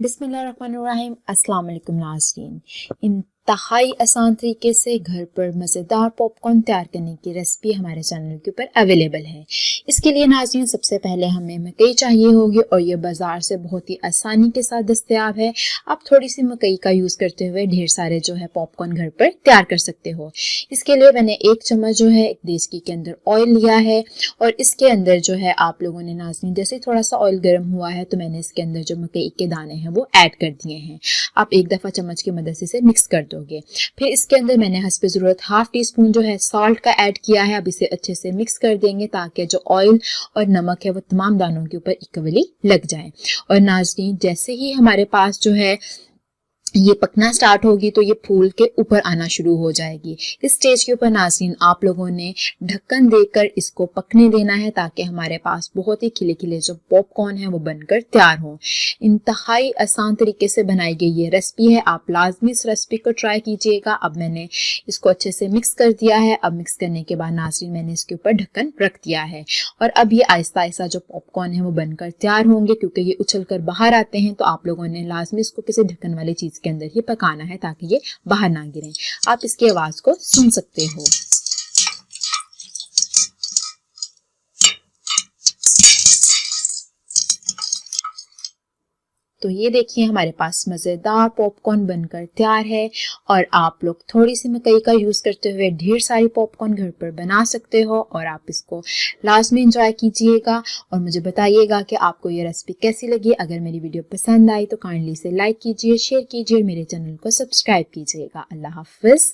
बिस्मिल्लाहिर्रहमानिर्रहीम। अस्सलाम वालेकुम नाज़रीन। इंतहाई आसान तरीके से घर पर मज़ेदार पॉपकॉर्न तैयार करने की रेसिपी हमारे चैनल के ऊपर अवेलेबल है। इसके लिए नाज़रीन सबसे पहले हमें मकई चाहिए होगी और ये बाज़ार से बहुत ही आसानी के साथ दस्तयाब है। आप थोड़ी सी मकई का यूज़ करते हुए ढेर सारे जो है पॉपकॉर्न घर पर तैयार कर सकते हो। इसके लिए मैंने 1 चम्मच जो है एक देसी घी के अंदर ऑयल लिया है और इसके अंदर जो है आप लोगों ने नाज़रीन जैसे थोड़ा सा ऑयल गर्म हुआ है तो मैंने इसके अंदर जो मकई के दाने हैं वो ऐड कर दिए हैं। आप एक दफ़ा चम्मच की मदद से इसे मिक्स कर दोगे। फिर इसके अंदर मैंने हस्बे ज़रूरत ½ टीस्पून जो है सॉल्ट का ऐड किया है। अब इसे अच्छे से मिक्स कर देंगे ताकि जो ऑयल और नमक है वो तमाम दानों के ऊपर इक्वली लग जाए। और नाज़रीन जैसे ही हमारे पास जो है ये पकना स्टार्ट होगी तो ये फूल के ऊपर आना शुरू हो जाएगी। इस स्टेज के ऊपर नाज़रीन आप लोगों ने ढक्कन देकर इसको पकने देना है ताकि हमारे पास बहुत ही खिले खिले जो पॉपकॉर्न है वो बनकर तैयार हो। इंतहाई आसान तरीके से बनाई गई ये रेसिपी है, आप लाजमी इस रेसिपी को ट्राई कीजिएगा। अब मैंने इसको अच्छे से मिक्स कर दिया है। अब मिक्स करने के बाद नाज़रीन मैंने इसके ऊपर ढक्कन रख दिया है और अब ये आहिस्ता आहिस्ता जो पॉपकॉर्न है वो बनकर तैयार होंगे। क्योंकि ये उछल कर बाहर आते हैं तो आप लोगों ने लाजमी इसको किसी ढक्कन वाली चीज़ के अंदर ही पकाना है ताकि ये बाहर ना गिरे। आप इसकी आवाज को सुन सकते हो। तो ये देखिए हमारे पास मज़ेदार पॉपकॉर्न बनकर तैयार है और आप लोग थोड़ी सी मकई का यूज़ करते हुए ढेर सारी पॉपकॉर्न घर पर बना सकते हो और आप इसको लाजमी इंजॉय कीजिएगा और मुझे बताइएगा कि आपको ये रेसिपी कैसी लगी। अगर मेरी वीडियो पसंद आई तो काइंडली से लाइक कीजिए, शेयर कीजिए और मेरे चैनल को सब्सक्राइब कीजिएगा। अल्लाह हाफ़िज़।